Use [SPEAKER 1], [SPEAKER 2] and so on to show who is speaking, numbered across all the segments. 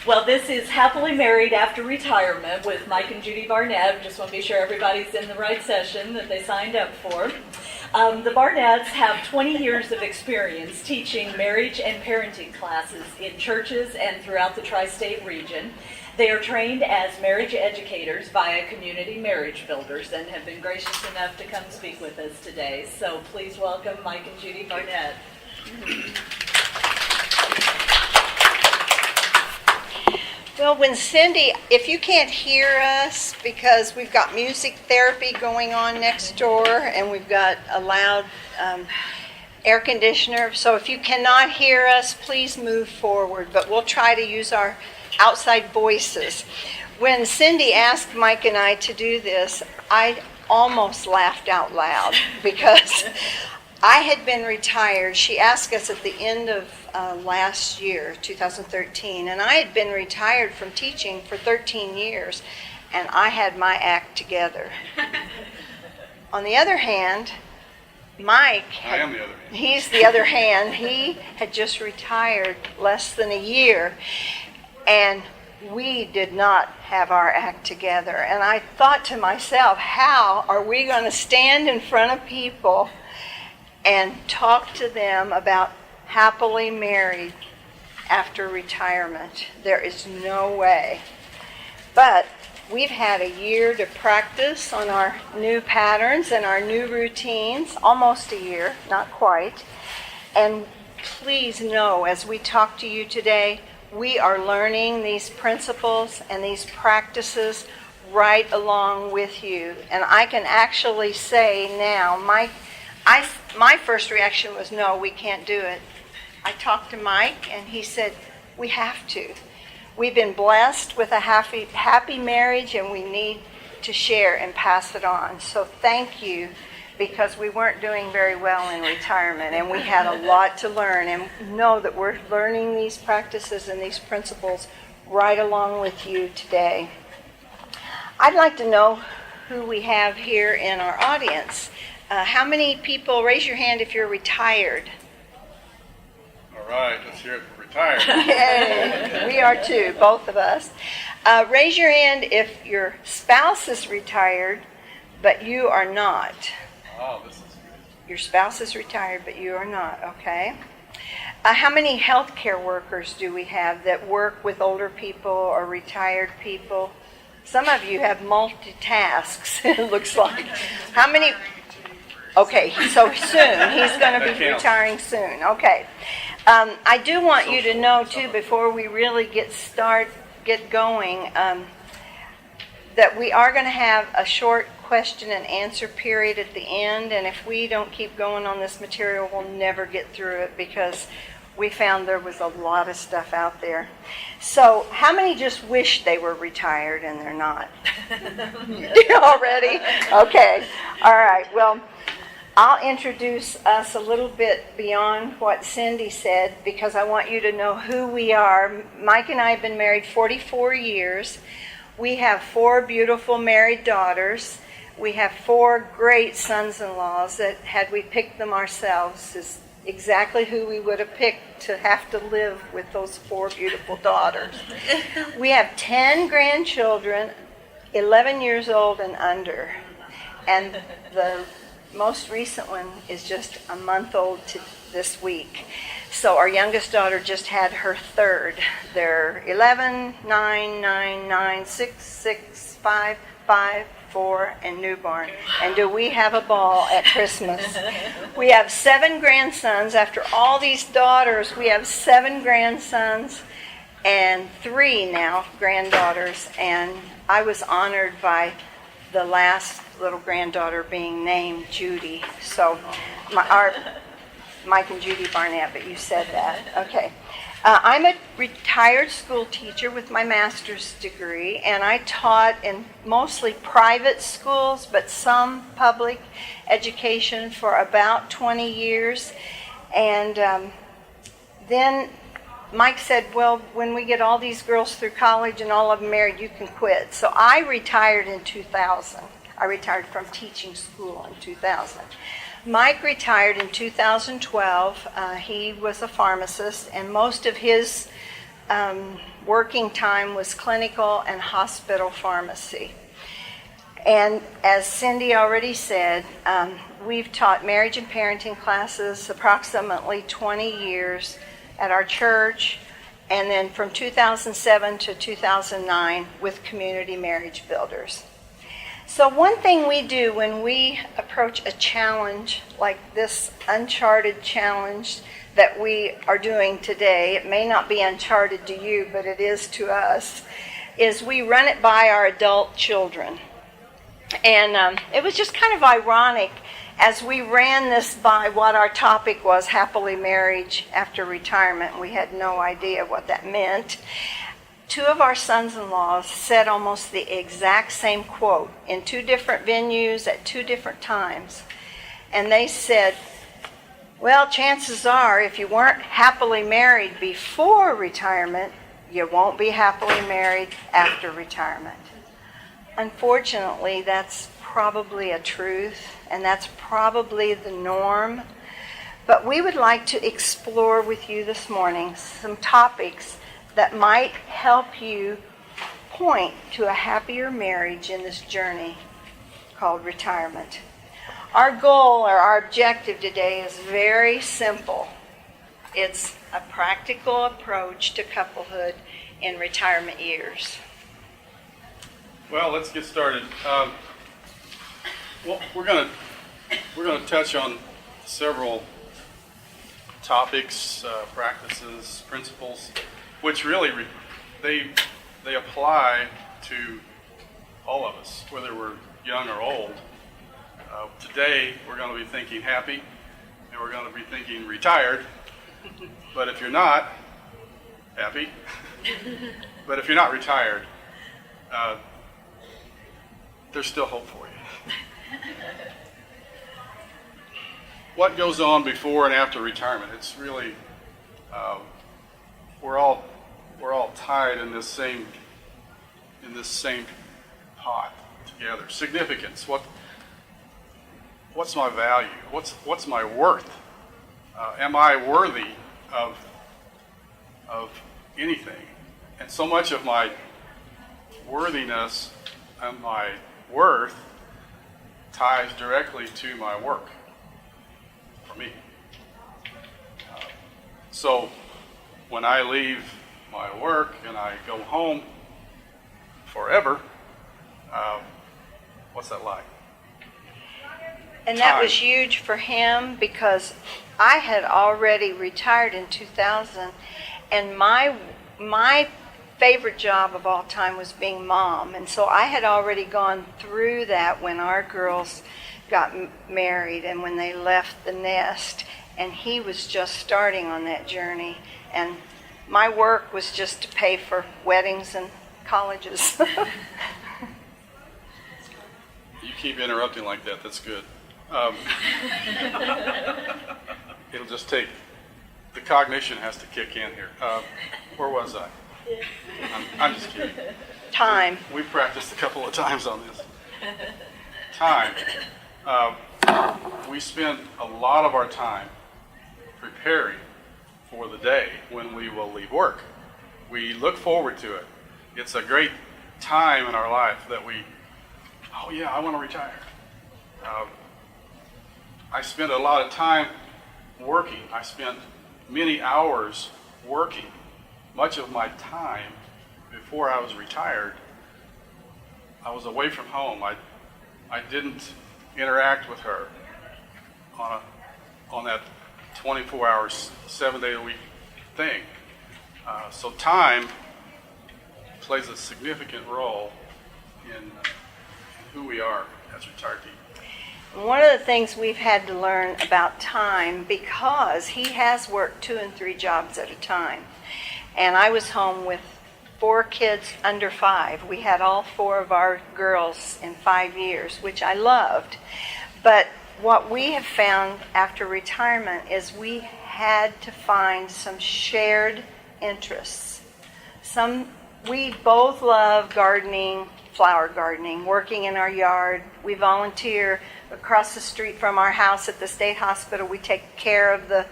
[SPEAKER 1] Well, this is Happily Married After Retirement with Mike and Judy Barnett. Just want to be sure everybody's in the right session that they signed up for. The Barnetts have 20 years of experience teaching marriage and parenting classes in churches and throughout the tri-state region. They are trained as marriage educators via Community Marriage Builders and have been gracious enough to come speak with us today. So please welcome Mike and Judy Barnett.
[SPEAKER 2] Well, when Cindy, if you can't hear us, because we've got music therapy going on next door and we've got a loud air conditioner, so if you cannot hear us, please move forward, but we'll try to use our outside voices. When Cindy asked Mike and I to do this, I almost laughed out loud because I had been retired. She asked us at the end of last year, 2013, and I had been retired from teaching for 13 years, and I had my act together. On the other hand, Mike, he's the other hand, he had just retired less than a year, and we did not have our act together. And I thought to myself, how are we going to stand in front of people and talk to them about happily married after retirement? There is no way. But we've had a year to practice on our new patterns and our new routines, almost a year, not quite. And please know, as we talk to you today, we are learning these principles and these practices right along with you. And I can actually say now, my first reaction was, no, we can't do it. I talked to Mike, and he said, we have to. We've been blessed with a happy marriage, and we need to share and pass it on. So thank you, because we weren't doing very well in retirement, and we had a lot to learn. And know that we're learning these practices and these principles right along with you today. I'd like to know who we have here in our audience. How many people, raise your hand if you're retired.
[SPEAKER 3] All right, let's hear it for retired.
[SPEAKER 2] Yay, we are too, both of us. Raise your hand if your spouse is retired, but you are not.
[SPEAKER 3] Oh, this is good.
[SPEAKER 2] Your spouse is retired, but you are not, okay? How many healthcare workers do we have that work with older people or retired people? Some of you have multitasks, it looks like. How many? Okay, so soon. He's going to be retiring soon. Okay. I do want you to know, too, before we really get going, that we are going to have a short question and answer period at the end, and if we don't keep going on this material, we'll never get through it because we found there was a lot of stuff out there. So, how many just wish they were retired and they're not? Already? Okay. All right. Well, I'll introduce us a little bit beyond what Cindy said because I want you to know who we are. Mike and I have been married 44 years. We have 4 beautiful married daughters. We have 4 great sons-in-laws that, had we picked them ourselves, is exactly who we would have picked to have to live with those 4 beautiful daughters. We have 10 grandchildren, 11 years old and under. And the most recent one is just a month old this week. So our youngest daughter just had her 3rd. They're 11, 9, 9, 9, 6, 6, 5, 5, 4, and newborn. And do we have a ball at Christmas? We have 7 grandsons. After all these daughters, we have 7 grandsons and 3 now granddaughters. And I was honored by the last little granddaughter being named Judy. So Mike and Judy Barnett, but you said that. Okay. I'm a retired school teacher with my master's degree, and I taught in mostly private schools, but some public education for about 20 years. And then Mike said, well, when we get all these girls through college and all of them married, you can quit. So I retired in 2000. I retired from teaching school in 2000. Mike retired in 2012. He was a pharmacist, and most of his working time was clinical and hospital pharmacy. And as Cindy already said, we've taught marriage and parenting classes approximately 20 years at our church, and then from 2007 to 2009 with Community Marriage Builders. So one thing we do when we approach a challenge like this uncharted challenge that we are doing today, it may not be uncharted to you, but it is to us, is we run it by our adult children. And it was just kind of ironic as we ran this by what our topic was, happily marriage after retirement. We had no idea what that meant. Two of our sons-in-law said almost the exact same quote in two different venues at two different times. And they said, well, chances are if you weren't happily married before retirement, you won't be happily married after retirement. Unfortunately, that's probably a truth, and that's probably the norm. But we would like to explore with you this morning some topics that might help you point to a happier marriage in this journey called retirement. Our goal or our objective today is very simple. It's a practical approach to couplehood in retirement years.
[SPEAKER 3] Well, let's get started. Well, we're gonna touch on several topics, practices, principles, which really they apply to all of us, whether we're young or old. Today, we're going to be thinking happy, and we're going to be thinking retired. But if you're not happy, but if you're not retired, there's still hope for you. What goes on before and after retirement? It's really we're all tied in this same pot together. Significance. What's my value? What's my worth? Am I worthy of anything? And so much of my worthiness and my worth ties directly to my work for me. So when I leave my work and I go home forever, what's that like?
[SPEAKER 2] And that was huge for him because I had already retired in 2000, and my favorite job of all time was being mom. And so I had already gone through that when our girls got married and when they left the nest, and he was just starting on that journey. And my work was just to pay for weddings and colleges.
[SPEAKER 3] You keep interrupting like that. That's good. It'll just take, the cognition has to kick in here. Where was I? I'm just kidding.
[SPEAKER 2] Time.
[SPEAKER 3] We've practiced a couple of times on this. Time. We spend a lot of our time preparing for the day when we will leave work. We look forward to it. It's a great time in our life that oh yeah, I want to retire. I spent a lot of time working. I spent many hours working. Much of my time before I was retired, I was away from home. I didn't interact with her on that 24 hours, 7 day a week thing. So time plays a significant role in who we are as retired people.
[SPEAKER 2] One of the things we've had to learn about time, because he has worked 2 and 3 jobs at a time, and I was home with 4 kids under 5. We had all 4 of our girls in 5 years, which I loved. But what we have found after retirement is we had to find some shared interests. We both love gardening, flower gardening, working in our yard. We volunteer across the street from our house at the state hospital. We take care of the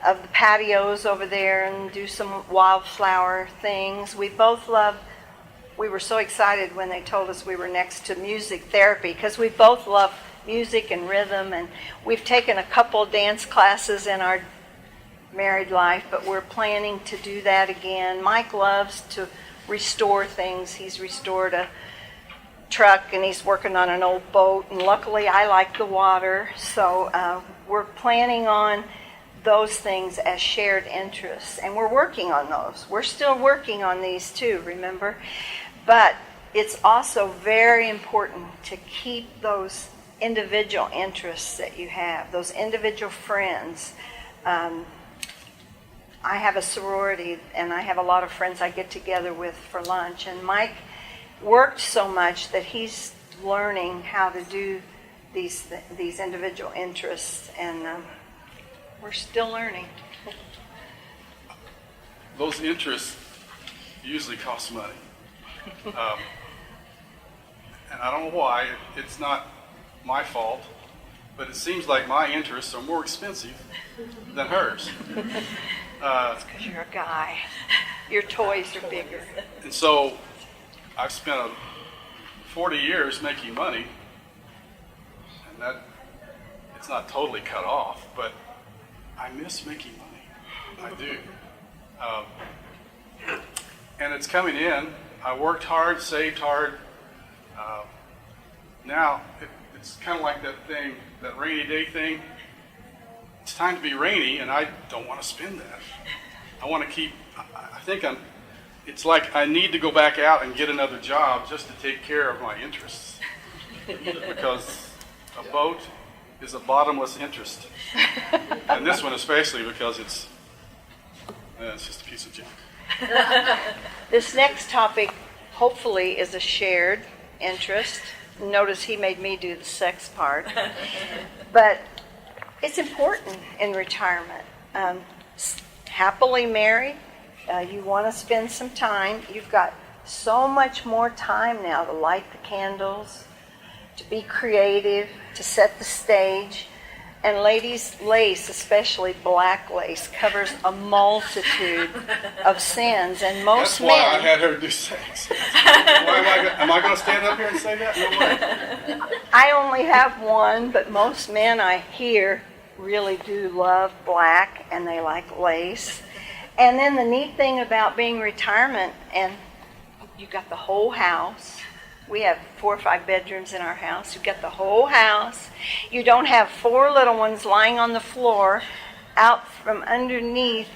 [SPEAKER 2] of the patios over there and do some wildflower things. We were so excited when they told us we were next to music therapy because we both love music and rhythm, and we've taken a couple dance classes in our married life, but we're planning to do that again. Mike loves to restore things. He's restored a truck and he's working on an old boat, and luckily I like the water, so we're planning on those things as shared interests, and we're working on those. We're still working on these too, remember? But it's also very important to keep those individual interests that you have, those individual friends. I have a sorority, and I have a lot of friends I get together with for lunch, and Mike worked so much that he's learning how to do these individual interests, and we're still learning.
[SPEAKER 3] Those interests usually cost money. And I don't know why, it's not my fault, but it seems like my interests are more expensive than hers.
[SPEAKER 2] It's because you're a guy. Your toys are bigger.
[SPEAKER 3] And so I've spent 40 years making money, and that it's not totally cut off, but I miss making money. I do. And it's coming in. I worked hard, saved hard. Now it's kind of like that thing, that rainy day thing. It's time to be rainy, and I don't want to spend that. I want to keep, it's like I need to go back out and get another job just to take care of my interests. Because a boat is a bottomless interest. And this one especially because it's just a piece of junk.
[SPEAKER 2] This next topic, hopefully, is a shared interest. Notice he made me do the sex part. But it's important in retirement. Happily married, you want to spend some time. You've got so much more time now to light the candles, to be creative, to set the stage. And ladies, lace, especially black lace, covers a multitude of sins. And most
[SPEAKER 3] That's why I
[SPEAKER 2] men...
[SPEAKER 3] had her do sex. Am I going to stand up here and say that? No way.
[SPEAKER 2] I only have one, but most men I hear really do love black, and they like lace. And then the neat thing about being retirement, and you got the whole house. We have 4 or 5 bedrooms in our house. You've got the whole house. You don't have 4 little ones lying on the floor out from underneath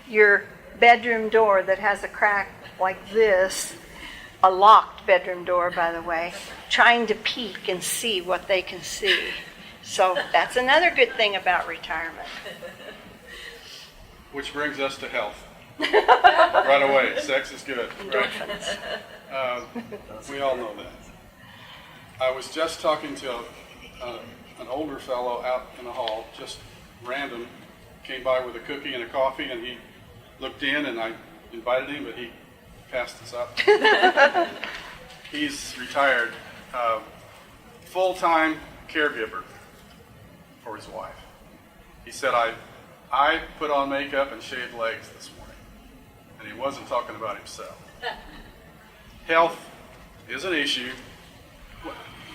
[SPEAKER 2] your bedroom door that has a crack like this, a locked bedroom door, by the way, trying to peek and see what they can see. So that's another good thing about retirement.
[SPEAKER 3] Which brings us to health. Right away, sex is good. Right? We all know that. I was just talking to an older fellow out in the hall, just random, came by with a cookie and a coffee, and he looked in, and I invited him, but he passed us up. He's retired, full-time caregiver for his wife. He said, I put on makeup and shaved legs this morning, and he wasn't talking about himself. Health is an issue.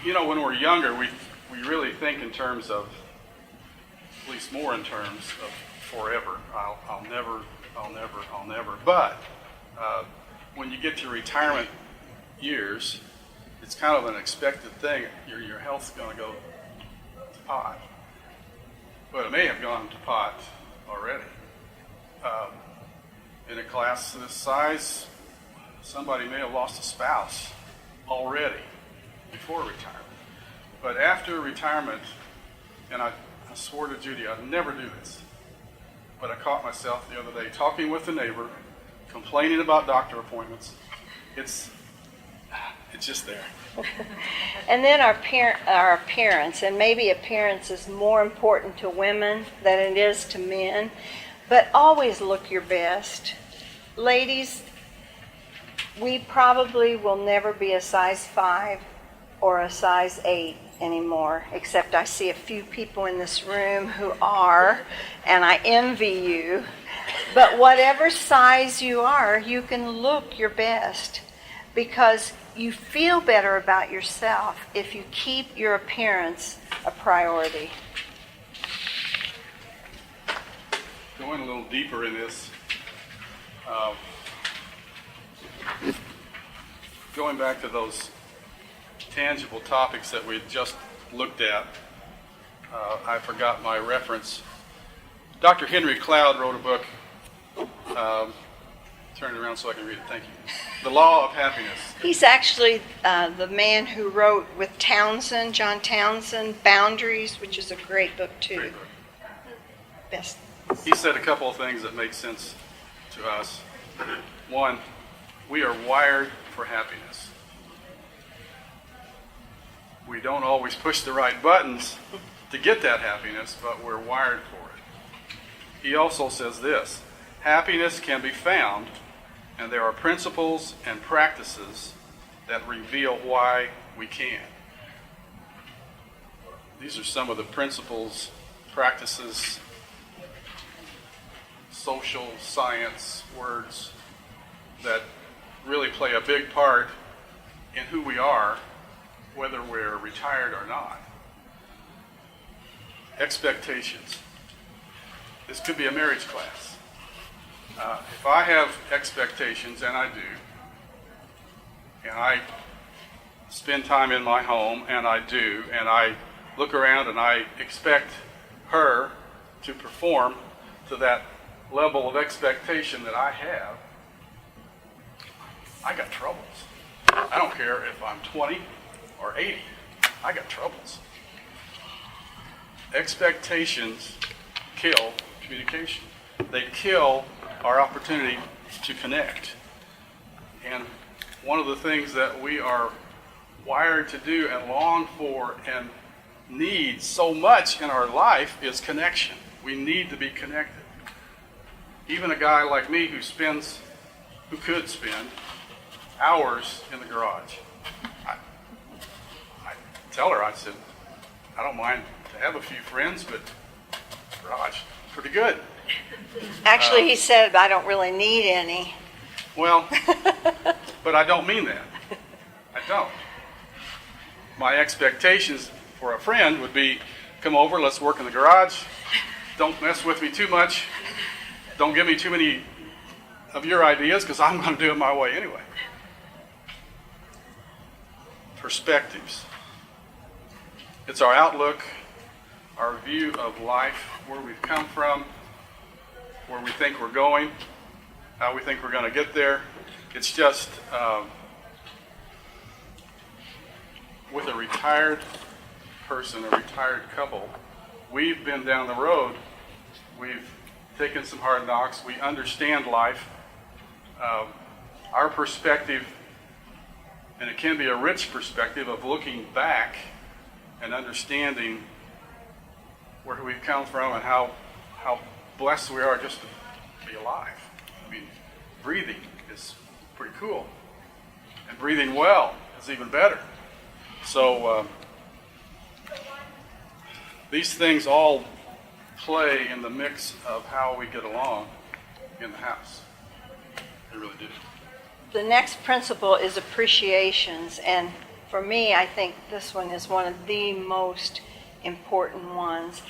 [SPEAKER 3] You know, when we're younger, we really think in terms of, at least more in terms of forever. I'll never. But when you get to retirement years, it's kind of an expected thing. Your health's going to go to pot. But it may have gone to pot already. In a class this size, somebody may have lost a spouse already before retirement. But after retirement, and I swore to Judy I'd never do this, but I caught myself the other day talking with a neighbor, complaining about doctor appointments. It's just there.
[SPEAKER 2] And then our appearance, and maybe appearance is more important to women than it is to men, but always look your best. Ladies, we probably will never be a size 5 or a size 8 anymore, except I see a few people in this room who are, and I envy you. But whatever size you are, you can look your best because you feel better about yourself if you keep your appearance a priority.
[SPEAKER 3] Going a little deeper in this, going back to those tangible topics that we had just looked at, I forgot my reference. Dr. Henry Cloud wrote a book. Turn it around so I can read it. Thank you. The Law of Happiness.
[SPEAKER 2] He's actually the man who wrote with Townsend, John Townsend, Boundaries, which is a great book too.
[SPEAKER 3] Great book.
[SPEAKER 2] Best.
[SPEAKER 3] He said a couple of things that make sense to us. One, we are wired for happiness. We don't always push the right buttons to get that happiness, but we're wired for it. He also says this, happiness can be found, and there are principles and practices that reveal why we can. These are some of the principles, practices, social science words that really play a big part in who we are, whether we're retired or not. Expectations. This could be a marriage class. If I have expectations, and I do, and I spend time in my home, and I do, and I look around and I expect her to perform to that level of expectation that I have, I got troubles. I don't care if I'm 20 or 80, I got troubles. Expectations kill communication. They kill our opportunity to connect. And one of the things that we are wired to do and long for and need so much in our life is connection. We need to be connected. Even a guy like me who could spend hours in the garage. I tell her, I said, I don't mind to have a few friends, but garage, pretty good.
[SPEAKER 2] Actually, he said, I don't really need any.
[SPEAKER 3] Well, but I don't mean that. I don't. My expectations for a friend would be, come over, let's work in the garage. Don't mess with me too much. Don't give me too many of your ideas because I'm going to do it my way anyway. Perspectives. It's our outlook, our view of life, where we've come from, where we think we're going, how we think we're going to get there. It's just, with a retired person, a retired couple, we've been down the road, we've taken some hard knocks, we understand life. Our perspective, and it can be a rich perspective of looking back and understanding where we've come from and how blessed we are just to be alive. I mean, breathing is pretty cool. And breathing well is even better. So these things all play in the mix of how we get along in the house. They really do.
[SPEAKER 2] The next principle is appreciations, and for me, I think this one is one of the most important ones.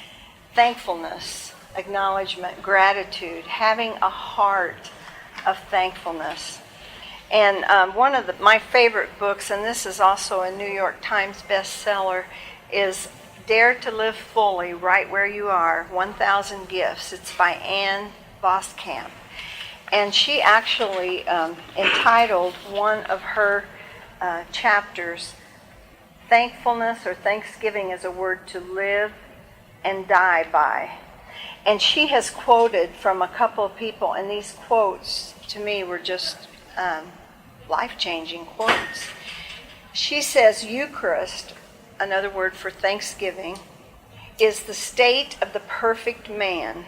[SPEAKER 2] Thankfulness, acknowledgement, gratitude, having a heart of thankfulness. And one of my favorite books, and this is also a New York Times bestseller, is Dare to Live Fully, Right Where You Are, 1,000 Gifts. It's by Ann Voskamp. And she actually entitled one of her chapters, Thankfulness or Thanksgiving is a Word to Live and Die By. And she has quoted from a couple of people, and these quotes to me were just life-changing quotes. She says, Eucharist, another word for Thanksgiving, is the state of the perfect man.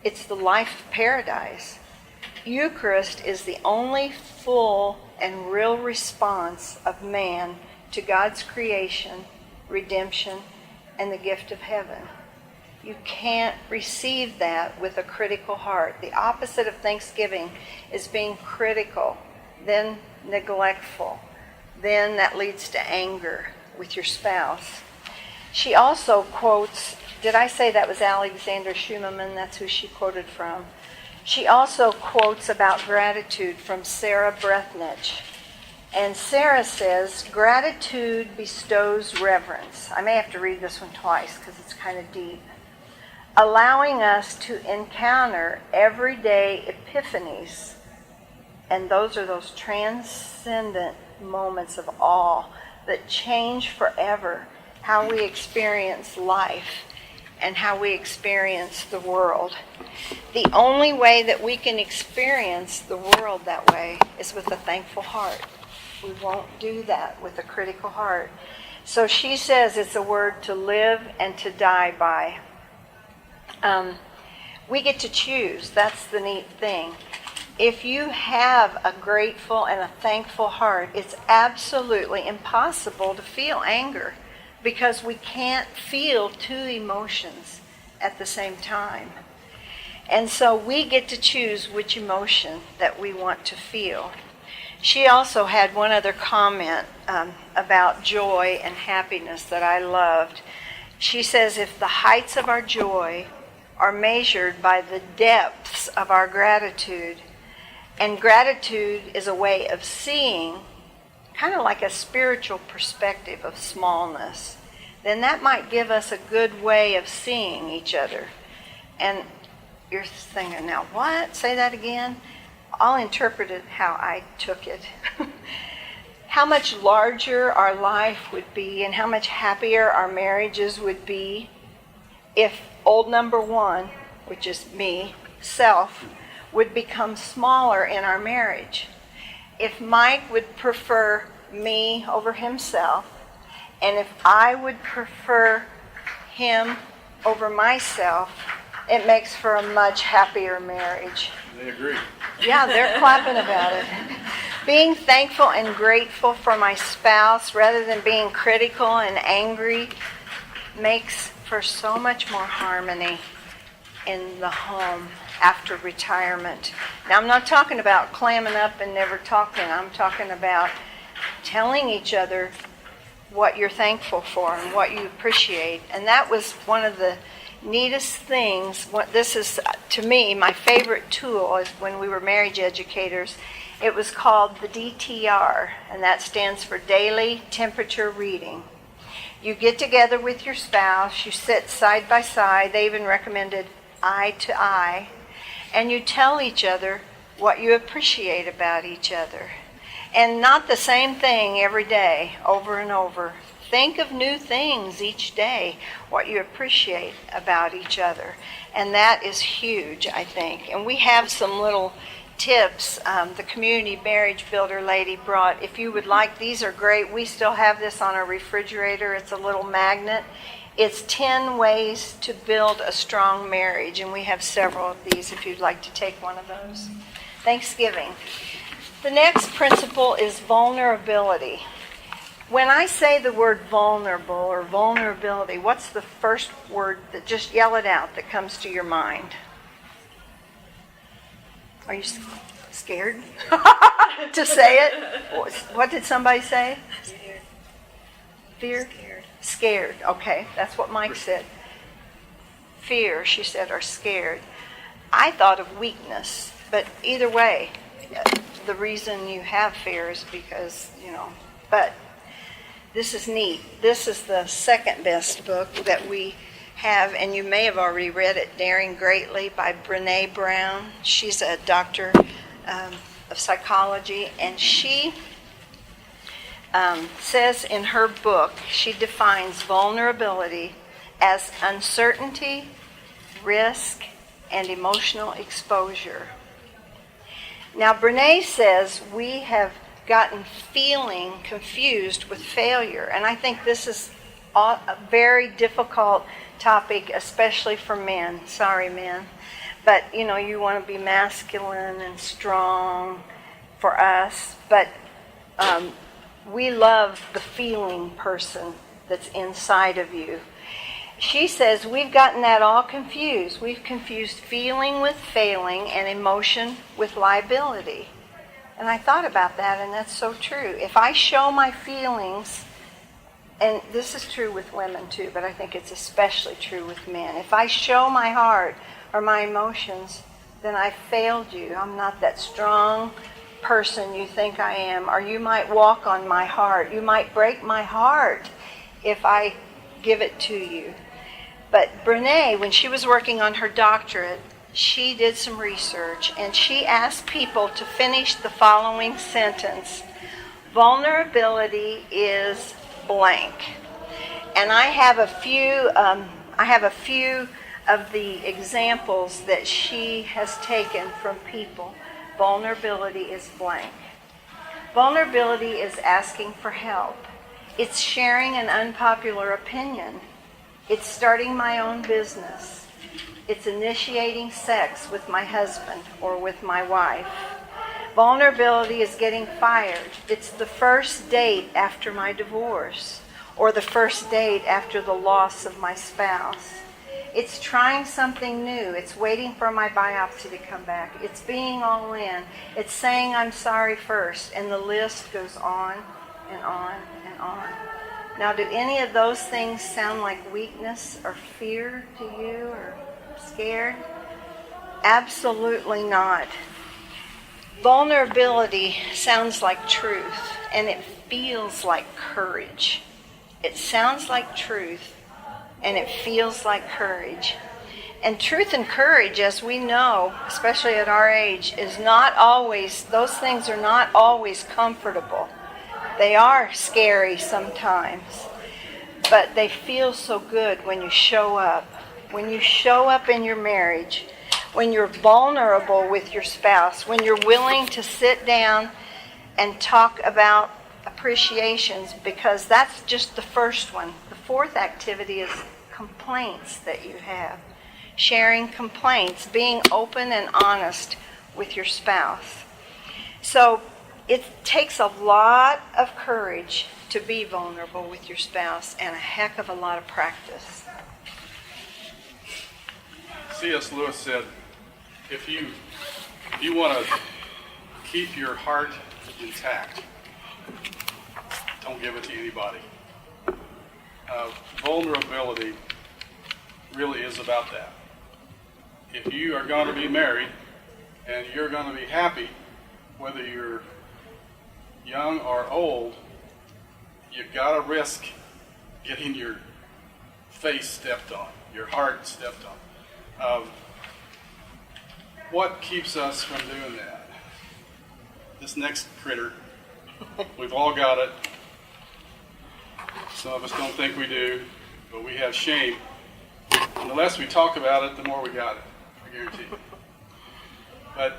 [SPEAKER 2] It's the life of paradise. Eucharist is the only full and real response of man to God's creation, redemption, and the gift of heaven. You can't receive that with a critical heart. The opposite of thanksgiving is being critical, then neglectful. Then that leads to anger with your spouse. She also quotes, did I say that was Alexander Schumann? That's who she quoted from. She also quotes about gratitude from Sarah Brethnich. And Sarah says, gratitude bestows reverence. I may have to read this one twice because it's kind of deep. Allowing us to encounter everyday epiphanies. And those are those transcendent moments of awe that change forever how we experience life and how we experience the world. The only way that we can experience the world that way is with a thankful heart. We won't do that with a critical heart. So she says it's a word to live and to die by. We get to choose. That's the neat thing. If you have a grateful and a thankful heart, it's absolutely impossible to feel anger because we can't feel two emotions at the same time. And so we get to choose which emotion that we want to feel. She also had one other comment about joy and happiness that I loved. She says, if the heights of our joy are measured by the depths of our gratitude, and gratitude is a way of seeing, kind of like a spiritual perspective of smallness, then that might give us a good way of seeing each other. And you're thinking, now what? Say that again? I'll interpret it how I took it. How much larger our life would be and how much happier our marriages would be if old number one, which is me, self, would become smaller in our marriage. If Mike would prefer me over himself, and if I would prefer him over myself, it makes for a much happier marriage.
[SPEAKER 3] They agree.
[SPEAKER 2] Yeah, they're clapping about it. Being thankful and grateful for my spouse rather than being critical and angry makes for so much more harmony in the home after retirement. Now, I'm not talking about clamming up and never talking. I'm talking about telling each other what you're thankful for and what you appreciate. And that was one of the neatest things. This is, to me, my favorite tool is when we were marriage educators. It was called the DTR, and that stands for Daily Temperature Reading. You get together with your spouse, you sit side by side, they even recommended eye to eye, and you tell each other what you appreciate about each other. And not the same thing every day, over and over. Think of new things each day, what you appreciate about each other. And that is huge, I think. And we have some little tips the community marriage builder lady brought. If you would like, these are great. We still have this on our refrigerator. It's a little magnet. It's 10 ways to build a strong marriage, and we have several of these if you'd like to take one of those. Thanksgiving. The next principle is vulnerability. When I say the word vulnerable or vulnerability, what's the first word that, just yell it out, that comes to your mind? Are you scared to say it? What did somebody say?
[SPEAKER 4] Scared.
[SPEAKER 2] Fear? Scared. Okay, that's what Mike said. Fear, she said, or scared. I thought of weakness, but either way, the reason you have fear is because, but this is neat. This is the second best book that we have, and you may have already read it, Daring Greatly by Brené Brown. She's a doctor of psychology, and she says in her book, she defines vulnerability as uncertainty, risk, and emotional exposure. Now, Brené says we have gotten feeling confused with failure, and I think this is a very difficult topic, especially for men. Sorry, men. But, you want to be masculine and strong for us, but we love the feeling person that's inside of you. She says we've gotten that all confused. We've confused feeling with failing and emotion with liability. And I thought about that, and that's so true. If I show my feelings, and this is true with women too, but I think it's especially true with men. If I show my heart or my emotions, then I failed you. I'm not that strong person you think I am, or you might walk on my heart. You might break my heart if I give it to you. But Brene, when she was working on her doctorate, she did some research, and she asked people to finish the following sentence: vulnerability is blank. And I have a few of the examples that she has taken from people. Vulnerability is blank. Vulnerability is asking for help. It's sharing an unpopular opinion. It's starting my own business. It's initiating sex with my husband or with my wife. Vulnerability is getting fired. It's the first date after my divorce, or the first date after the loss of my spouse. It's trying something new. It's waiting for my biopsy to come back. It's being all in. It's saying I'm sorry first, and the list goes on and on and on. Now, do any of those things sound like weakness or fear to you, or scared? Absolutely not. Vulnerability sounds like truth, and it feels like courage. It sounds like truth, and it feels like courage. And truth and courage, as we know, especially at our age, is not always, those things are not always comfortable. They are scary sometimes, but they feel so good when you show up. When you show up in your marriage, when you're vulnerable with your spouse, when you're willing to sit down and talk about appreciations, because that's just the first one. The fourth activity is complaints that you have. Sharing complaints, being open and honest with your spouse. So it takes a lot of courage to be vulnerable with your spouse, and a heck of a lot of practice.
[SPEAKER 3] C.S. Lewis said, if you want to keep your heart intact, don't give it to anybody. Vulnerability really is about that. If you are going to be married and you're going to be happy, whether you're young or old, you've got to risk getting your face stepped on, your heart stepped on. What keeps us from doing that? This next critter, we've all got it. Some of us don't think we do, but we have shame. And the less we talk about it, the more we got it, I guarantee you. But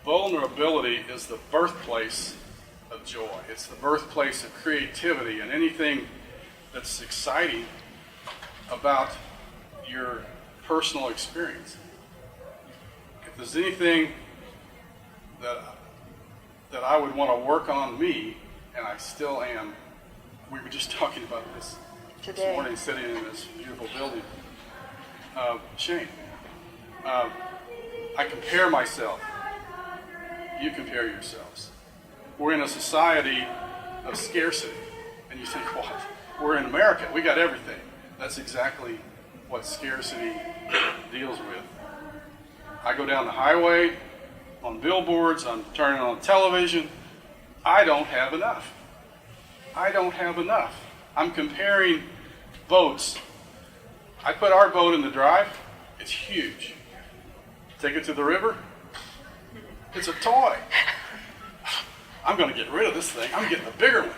[SPEAKER 3] vulnerability is the birthplace of joy. It's the birthplace of creativity and anything that's exciting about your personal experience. If there's anything that I would want to work on me, and I still am, we were just talking about this
[SPEAKER 2] Today.
[SPEAKER 3] morning sitting in this beautiful building. Shame. I compare myself. You compare yourselves. We're in a society of scarcity. And you think, what? We're in America. We got everything. That's exactly what scarcity deals with. I go down the highway, on billboards, I'm turning on television. I don't have enough. I don't have enough. I'm comparing boats. I put our boat in the drive. It's huge. Take it to the river. It's a toy. I'm going to get rid of this thing. I'm getting a bigger one.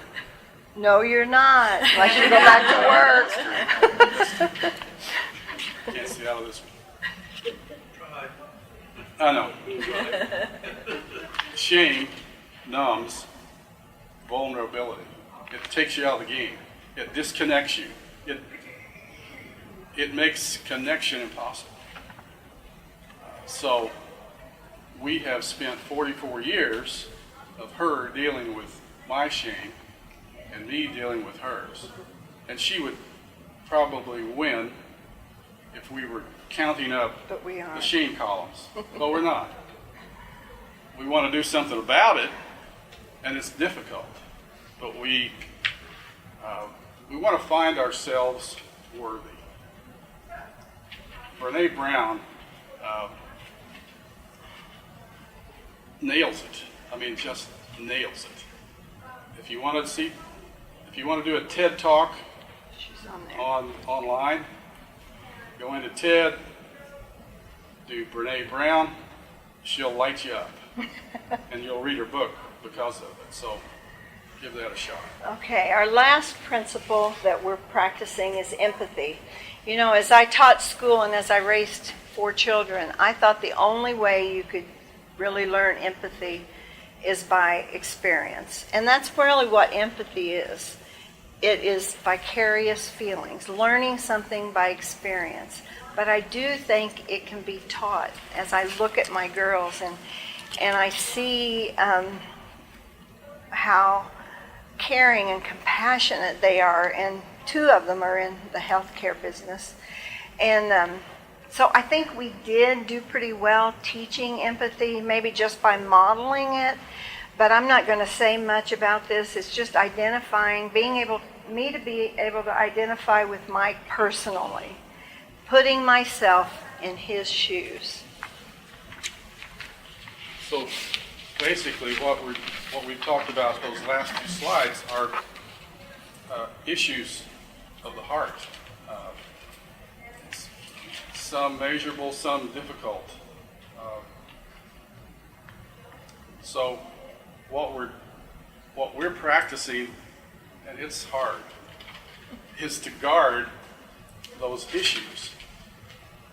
[SPEAKER 2] No, you're not. Unless you go back to work.
[SPEAKER 3] Can't see out of this one. I know. Shame numbs vulnerability. It takes you out of the game. It disconnects you. It makes connection impossible. So we have spent 44 years of her dealing with my shame and me dealing with hers. And she would probably win if we were counting up
[SPEAKER 2] But we
[SPEAKER 3] the
[SPEAKER 2] aren't.
[SPEAKER 3] shame columns. But we're not. We want to do something about it, and it's difficult. But we want to find ourselves worthy. Brene Brown nails it. I mean, just nails it. If you want to do a TED Talk
[SPEAKER 2] She's on there.
[SPEAKER 3] online, go into TED, do Brene Brown, she'll light you up. And you'll read her book because of it. So give that a shot.
[SPEAKER 2] Okay, our last principle that we're practicing is empathy. You know, as I taught school and as I raised 4 children, I thought the only way you could really learn empathy is by experience. And that's really what empathy is. It is vicarious feelings, learning something by experience. But I do think it can be taught. As I look at my girls and I see how caring and compassionate they are, and 2 of them are in the healthcare business. And so I think we did do pretty well teaching empathy, maybe just by modeling it, but I'm not going to say much about this. It's just identifying, to be able to identify with Mike personally, putting myself in his shoes.
[SPEAKER 3] So basically what we've talked about those last 2 slides are issues of the heart. Some measurable, some difficult. So what we're practicing, and it's hard, is to guard those issues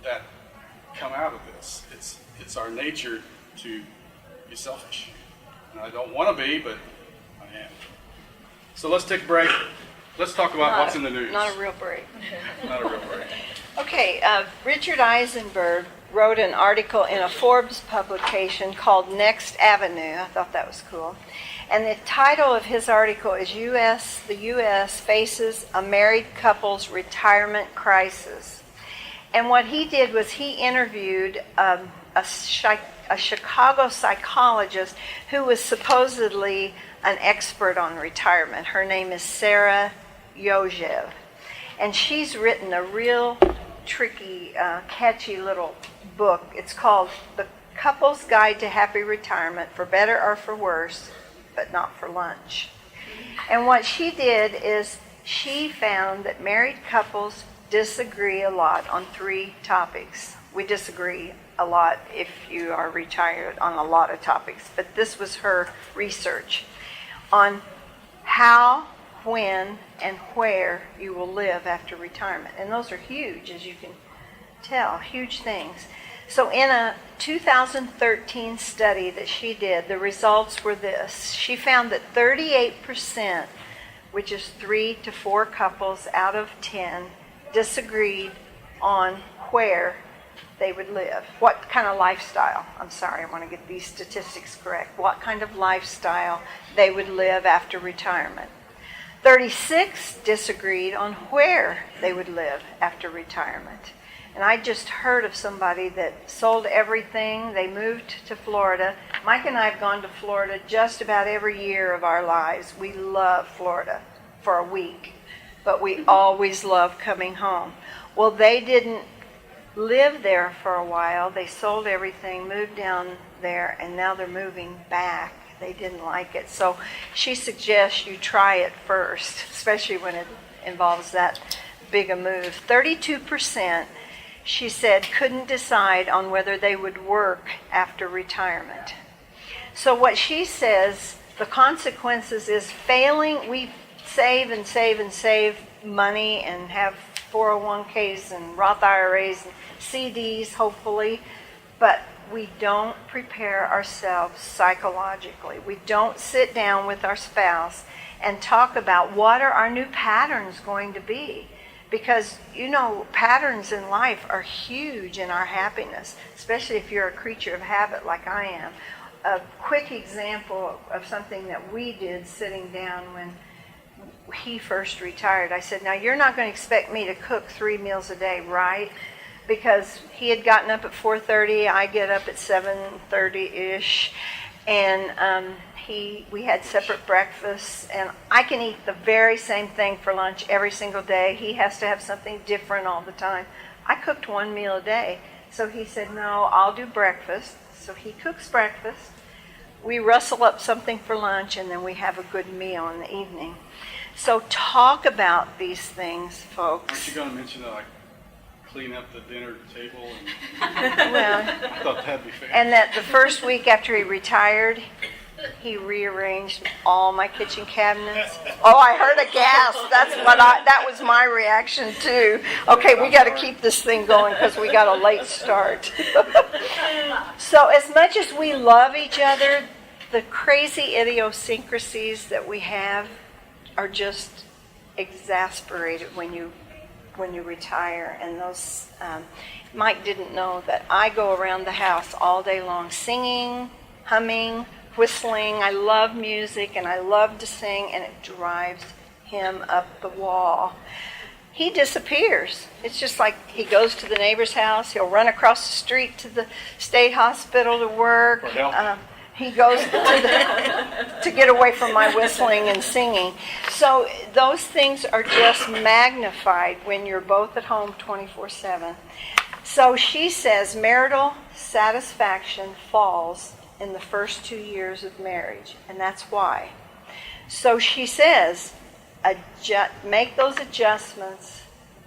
[SPEAKER 3] that come out of this. It's our nature to be selfish. And I don't want to be, but I am. So let's take a break. Let's talk about what's in the news.
[SPEAKER 2] Not a real break.
[SPEAKER 3] Not a real break.
[SPEAKER 2] Okay, Richard Eisenberg wrote an article in a Forbes publication called Next Avenue. I thought that was cool. And the title of his article is The U.S. Faces a Married Couple's Retirement Crisis. And what he did was he interviewed a Chicago psychologist who was supposedly an expert on retirement. Her name is Sarah Yojev. And she's written a real tricky, catchy little book. It's called The Couple's Guide to Happy Retirement, for Better or for Worse, but Not for Lunch. And what she did is she found that married couples disagree a lot on 3 topics. We disagree a lot if you are retired on a lot of topics, but this was her research on how, when, and where you will live after retirement. And those are huge, as you can tell, huge things. So in a 2013 study that she did, the results were this. She found that 38%, which is 3 to 4 couples out of 10, disagreed on where they would live. What kind of lifestyle, I want to get these statistics correct, what kind of lifestyle they would live after retirement. 36 disagreed on where they would live after retirement. And I just heard of somebody that sold everything. They moved to Florida. Mike and I have gone to Florida just about every year of our lives. We love Florida for a week, but we always love coming home. Well, they didn't live there for a while. They sold everything, moved down there, and now they're moving back. They didn't like it. So she suggests you try it first, especially when it involves that big a move. 32%, she said, couldn't decide on whether they would work after retirement. So what she says, the consequences is failing. We save and save and save money and have 401ks and Roth IRAs and CDs, hopefully, but we don't prepare ourselves psychologically. We don't sit down with our spouse and talk about what are our new patterns going to be. Because, patterns in life are huge in our happiness, especially if you're a creature of habit like I am. a quick example of something that we did sitting down when he first retired. I said, now you're not going to expect me to cook 3 meals a day, right? Because he had gotten up at 4:30, I get up at 7:30-ish, and we had separate breakfasts, and I can eat the very same thing for lunch every single day. He has to have something different all the time. I cooked 1 meal a day. So he said, no, I'll do breakfast. So he cooks breakfast. We rustle up something for lunch, and then we have a good meal in the evening. So talk about these things, folks.
[SPEAKER 3] Aren't you going to mention that I clean up the dinner table?
[SPEAKER 2] Well,
[SPEAKER 3] I thought that'd be fair.
[SPEAKER 2] and that the first week after he retired, he rearranged all my kitchen cabinets. Oh, I heard a gasp. That was my reaction too. Okay, we got to keep this thing going because we got a late start. So as much as we love each other, the crazy idiosyncrasies that we have are just exasperated when you retire. And those, Mike didn't know that I go around the house all day long singing, humming, whistling. I love music and I love to sing, and it drives him up the wall. He disappears. It's just like he goes to the neighbor's house. He'll run across the street to the state hospital to work. He goes to get away from my whistling and singing. So those things are just magnified when you're both at home 24/7. So she says marital satisfaction falls in the first 2 years of marriage, and that's why. So she says, make those adjustments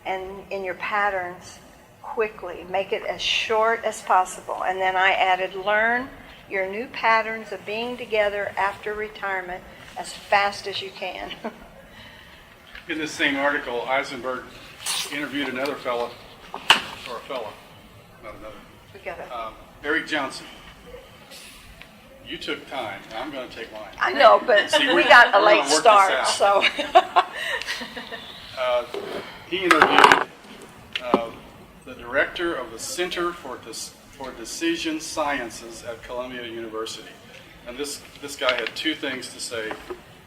[SPEAKER 2] and in your patterns quickly. Make it as short as possible. And then I added, learn your new patterns of being together after retirement as fast as you can.
[SPEAKER 3] In this same article, Eisenberg interviewed another fella, not another,
[SPEAKER 2] We got it.
[SPEAKER 3] Eric Johnson. You took time. I'm going to take mine.
[SPEAKER 2] I know, but we got a
[SPEAKER 3] we're
[SPEAKER 2] late
[SPEAKER 3] gonna work
[SPEAKER 2] start,
[SPEAKER 3] this
[SPEAKER 2] so.
[SPEAKER 3] He interviewed the director of the Center for Decision Sciences at Columbia University. And this guy had 2 things to say,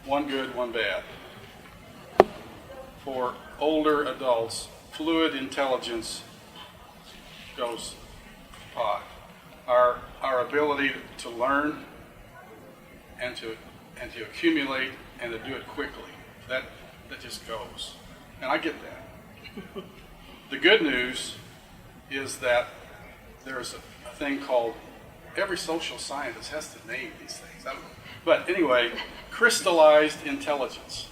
[SPEAKER 3] one good, one bad. For older adults, fluid intelligence goes pot. Our ability to learn and to accumulate and to do it quickly, that just goes. And I get that. The good news is that there's a thing called, every social scientist has to name these things. But anyway, crystallized intelligence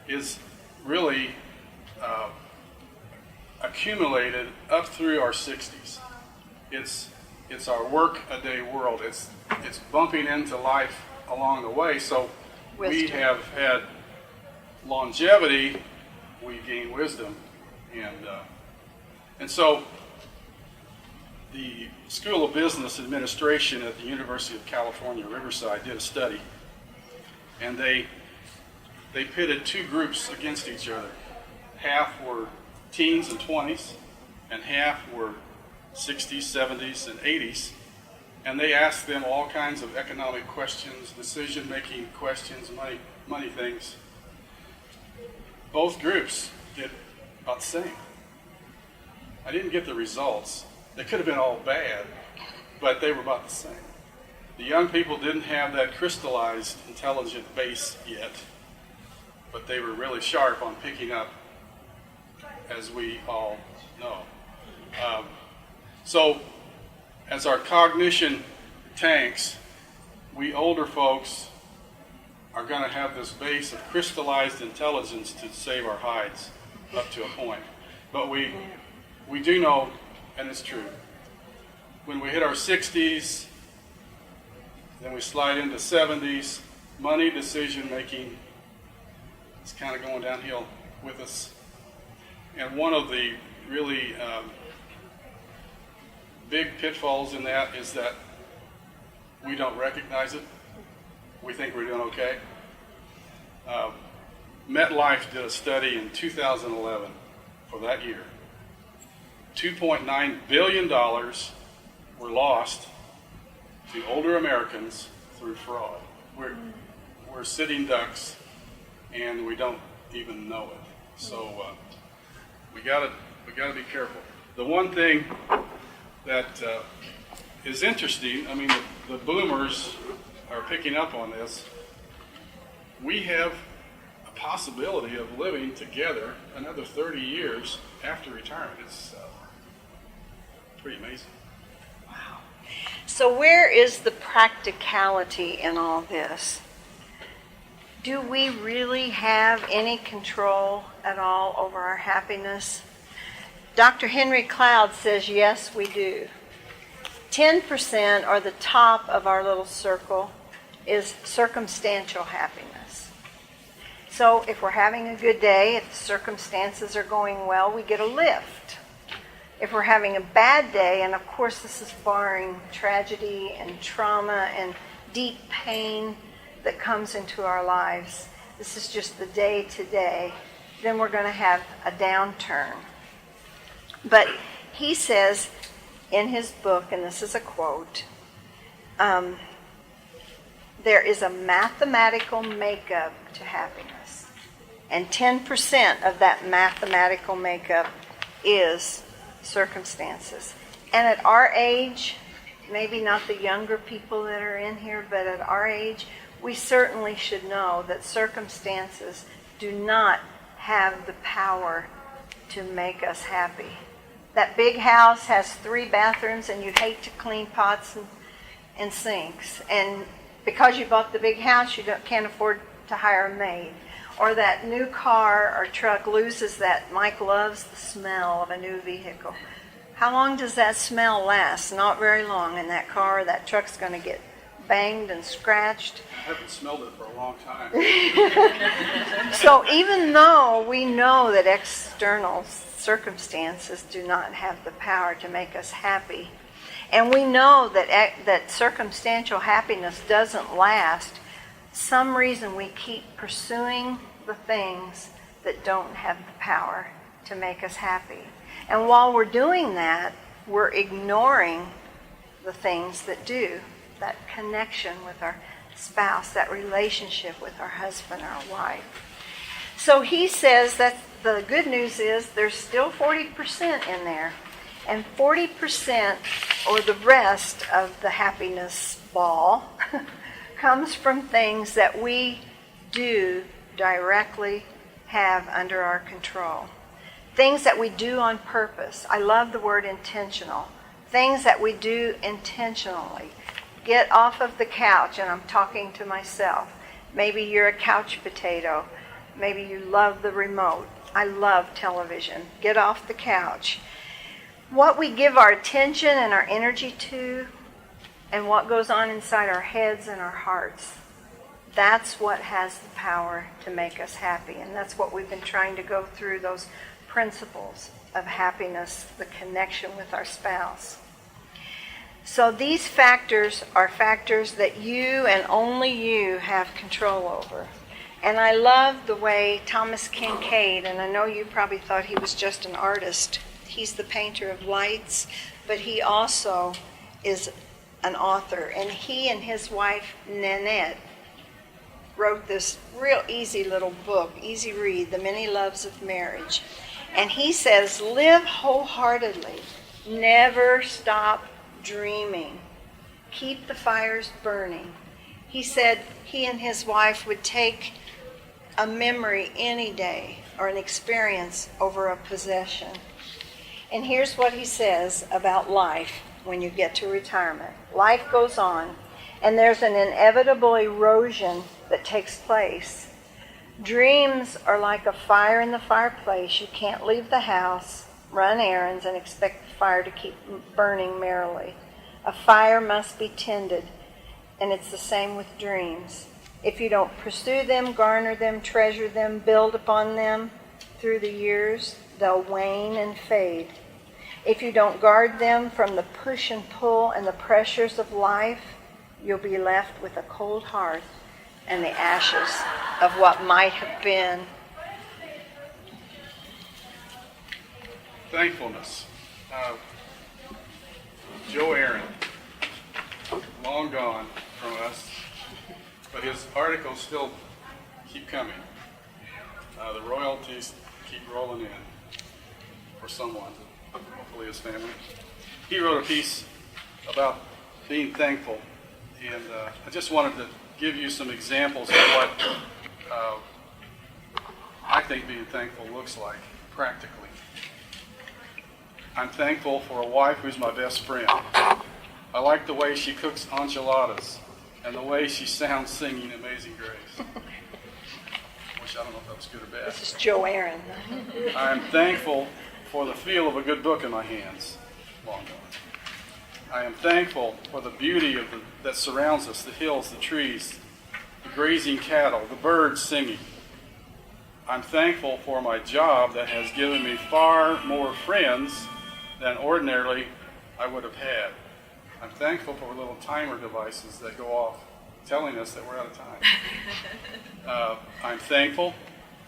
[SPEAKER 3] is really accumulated up through our 60s. It's our work-a-day world. It's bumping into life along the way. So we
[SPEAKER 2] Wisdom.
[SPEAKER 3] have had longevity, we gain wisdom, and so the School of Business Administration at the University of California, Riverside, did a study, and they pitted 2 groups against each other. Half were teens and 20s, and half were 60s, 70s, and 80s, and they asked them all kinds of economic questions, decision-making questions, money things. Both groups did about the same. I didn't get the results. They could have been all bad, but they were about the same. The young people didn't have that crystallized, intelligent base yet, but they were really sharp on picking up, as we all know. So, as our cognition tanks, we older folks are going to have this base of crystallized intelligence to save our hides up to a point. But we do know, and it's true, when we hit our 60s, then we slide into 70s, money decision making is kind of going downhill with us. And one of the really big pitfalls in that is that we don't recognize it. We think we're doing okay. MetLife did a study in 2011 for that year. $2.9 billion were lost the older Americans through fraud. We're sitting ducks, and we don't even know it. So we gotta be careful. The one thing that is interesting, I mean, the boomers are picking up on this. We have a possibility of living together another 30 years after retirement. It's pretty amazing.
[SPEAKER 2] So where is the practicality in all this? Do we really have any control at all over our happiness? Dr. Henry Cloud says, yes, we do. 10%, or the top of our little circle, is circumstantial happiness. So if we're having a good day, if the circumstances are going well, we get a lift. If we're having a bad day, and of course this is barring tragedy and trauma and deep pain that comes into our lives, this is just the day to day, then we're going to have a downturn. But he says in his book, and this is a quote, there is a mathematical makeup to happiness. And 10% of that mathematical makeup is circumstances. And at our age, maybe not the younger people that are in here, but at our age, we certainly should know that circumstances do not have the power to make us happy. That big house has 3 bathrooms and you hate to clean pots and sinks. And because you bought the big house, you can't afford to hire a maid. Or that new car or truck loses that. Mike loves the smell of a new vehicle. How long does that smell last? Not very long. And that car or that truck's going to get banged and scratched.
[SPEAKER 3] I haven't smelled it for a long time.
[SPEAKER 2] So even though we know that external circumstances do not have the power to make us happy, and we know that circumstantial happiness doesn't last, some reason we keep pursuing the things that don't have the power to make us happy. And while we're doing that, we're ignoring the things that do, that connection with our spouse, that relationship with our husband or our wife. So he says that the good news is there's still 40% in there. And 40%, or the rest of the happiness ball, comes from things that we do directly have under our control. Things that we do on purpose. I love the word intentional. Things that we do intentionally. Get off of the couch, and I'm talking to myself. Maybe you're a couch potato. Maybe you love the remote. I love television. Get off the couch. What we give our attention and our energy to, and what goes on inside our heads and our hearts, that's what has the power to make us happy. And that's what we've been trying to go through, those principles of happiness, the connection with our spouse. So these factors are factors that you and only you have control over. And I love the way Thomas Kincaid, and I know you probably thought he was just an artist. He's the painter of lights, but he also is an author. And he and his wife, Nanette, wrote this real easy little book, easy read, The Many Loves of Marriage. And he says, live wholeheartedly. Never stop dreaming. Keep the fires burning. He said he and his wife would take a memory any day or an experience over a possession. And here's what he says about life when you get to retirement. Life goes on, and there's an inevitable erosion that takes place. Dreams are like a fire in the fireplace. You can't leave the house, run errands, and expect the fire to keep burning merrily. A fire must be tended, and it's the same with dreams. If you don't pursue them, garner them, treasure them, build upon them through the years, they'll wane and fade. If you don't guard them from the push and pull and the pressures of life, you'll be left with a cold hearth and the ashes of what might have been.
[SPEAKER 3] Thankfulness. Joe Aaron, long gone from us, but his articles still keep coming. The royalties keep rolling in for someone, hopefully his family. He wrote a piece about being thankful, and I just wanted to give you some examples of what I think being thankful looks like practically. I'm thankful for a wife who's my best friend. I like the way she cooks enchiladas and the way she sounds singing Amazing Grace. Which I don't know if that was good or bad.
[SPEAKER 2] This is Joe Aaron.
[SPEAKER 3] I'm thankful for the feel of a good book in my hands. Long gone. I am thankful for the beauty that surrounds us, the hills, the trees, the grazing cattle, the birds singing. I'm thankful for my job that has given me far more friends than ordinarily I would have had. I'm thankful for little timer devices that go off telling us that we're out of time. I'm thankful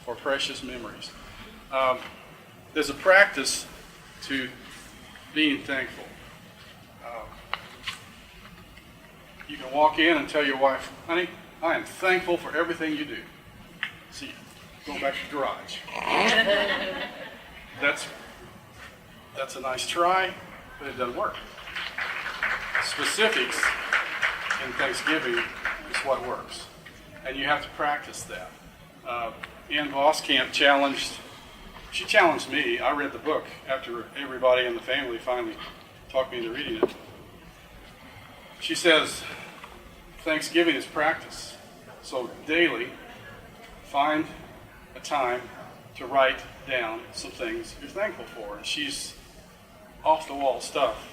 [SPEAKER 3] for precious memories. There's a practice to being thankful. You can walk in and tell your wife, honey, I am thankful for everything you do. See, going back to the garage. That's a nice try, but it doesn't work. Specifics in Thanksgiving is what works. And you have to practice that. Ann Voskamp challenged me. I read the book after everybody in the family finally talked me into reading it. She says, Thanksgiving is practice. So daily, find a time to write down some things you're thankful for. And she's off-the-wall stuff,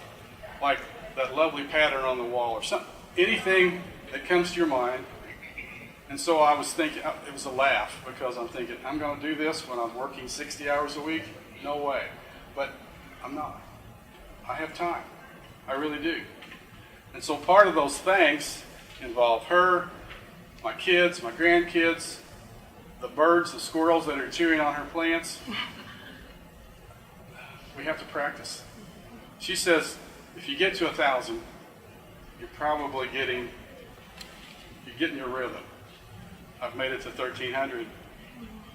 [SPEAKER 3] like that lovely pattern on the wall or something. Anything that comes to your mind. And so I was thinking, it was a laugh, because I'm thinking, I'm going to do this when I'm working 60 hours a week? No way. But I'm not. I have time. I really do. And so part of those thanks involve her, my kids, my grandkids, the birds, the squirrels that are chewing on her plants. We have to practice. She says, if you get to 1,000, you're probably getting your rhythm. I've made it to 1,300,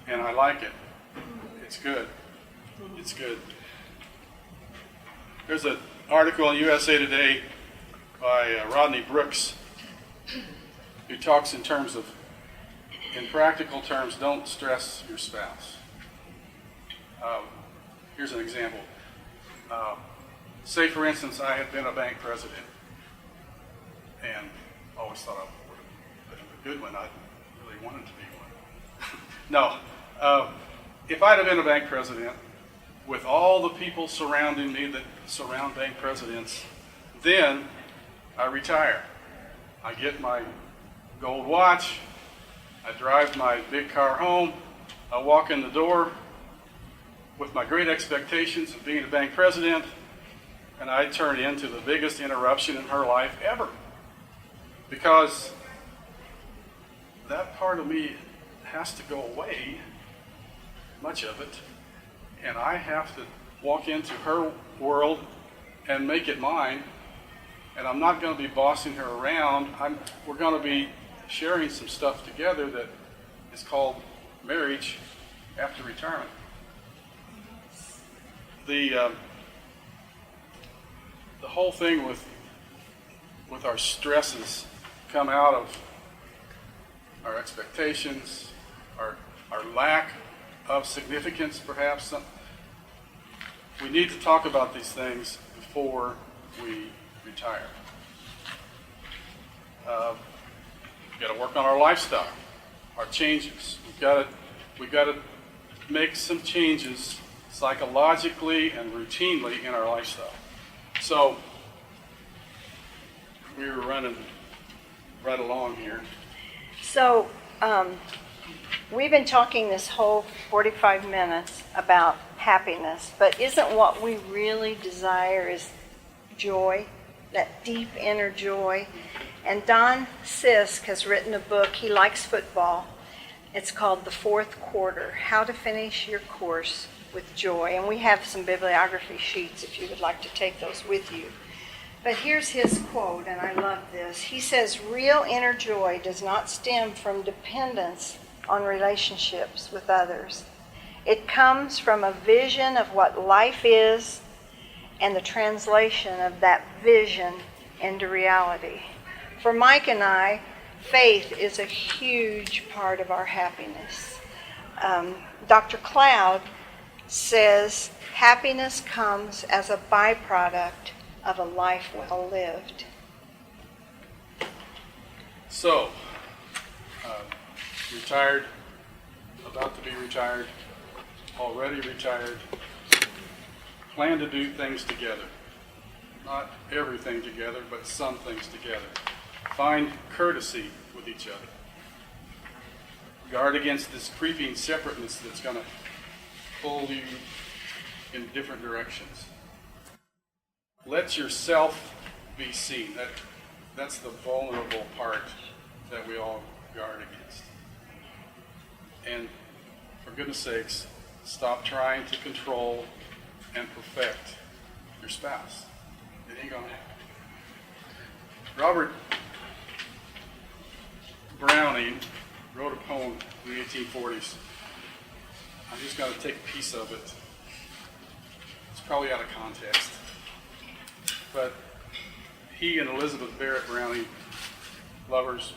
[SPEAKER 3] and I like it. It's good. It's good. There's an article in USA Today by Rodney Brooks, who talks in practical terms, don't stress your spouse. Here's an example. Say, for instance, I had been a bank president, and always thought I would have been a good one. I really wanted to be one. No. If I'd have been a bank president, with all the people surrounding me that surround bank presidents, then I retire. I get my gold watch, I drive my big car home, I walk in the door with my great expectations of being a bank president, and I turn into the biggest interruption in her life ever. Because that part of me has to go away, much of it, and I have to walk into her world and make it mine. And I'm not going to be bossing her around. We're going to be sharing some stuff together that is called marriage after retirement. The whole thing with our stresses come out of our expectations, our lack of significance, perhaps. We need to talk about these things before we retire. We've got to work on our lifestyle, our changes. We've got to make some changes psychologically and routinely in our lifestyle. So we were running right along here.
[SPEAKER 2] So we've been talking this whole 45 minutes about happiness, but isn't what we really desire is joy, that deep inner joy? And Don Sisk has written a book. He likes football. It's called The Fourth Quarter, How to Finish Your Course with Joy. And we have some bibliography sheets if you would like to take those with you. But here's his quote, and I love this. He says, "Real inner joy does not stem from dependence on relationships with others. It comes from a vision of what life is and the translation of that vision into reality." For Mike and I, faith is a huge part of our happiness. Dr. Cloud says, happiness comes as a byproduct of a life well lived.
[SPEAKER 3] So, retired, about to be retired, already retired, plan to do things together. Not everything together, but some things together. Find courtesy with each other. Guard against this creeping separateness that's going to pull you in different directions. Let yourself be seen. That's the vulnerable part that we all guard against. And for goodness sakes, stop trying to control and perfect your spouse. It ain't gonna happen. Robert Browning wrote a poem in the 1840s. I'm just going to take a piece of it. It's probably out of context. But he and Elizabeth Barrett Browning, lovers,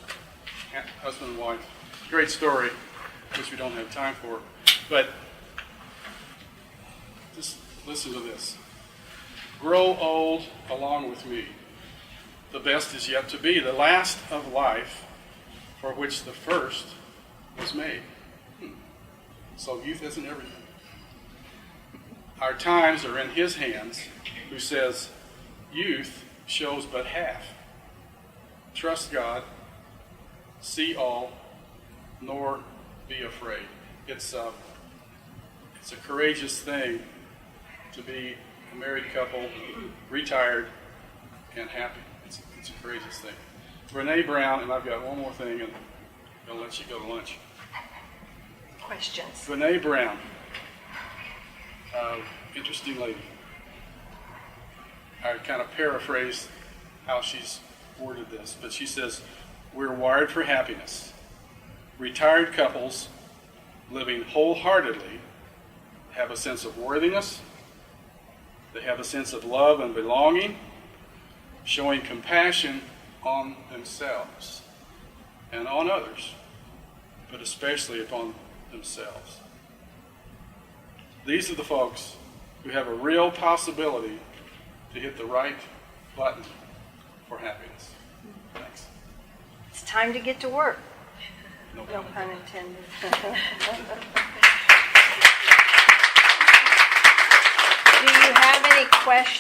[SPEAKER 3] husband and wife, great story, which we don't have time for. But just listen to this. Grow old along with me. The best is yet to be, the last of life, for which the first was made. So youth isn't everything. Our times are in his hands, who says, youth shows but half. Trust God, see all, nor be afraid. It's a courageous thing to be a married couple, retired, and happy. It's a courageous thing. Brene Brown, and I've got one more thing, and I'll let you go to lunch.
[SPEAKER 2] Questions?
[SPEAKER 3] Brene Brown, interesting lady. I kind of paraphrase how she's worded this, but she says, we're wired for happiness. Retired couples living wholeheartedly have a sense of worthiness. They have a sense of love and belonging, showing compassion on themselves and on others, but especially upon themselves. These are the folks who have a real possibility to hit the right button for happiness. Thanks.
[SPEAKER 2] It's time to get to work.
[SPEAKER 3] No
[SPEAKER 2] No
[SPEAKER 3] comment.
[SPEAKER 2] pun intended. Do you have any questions?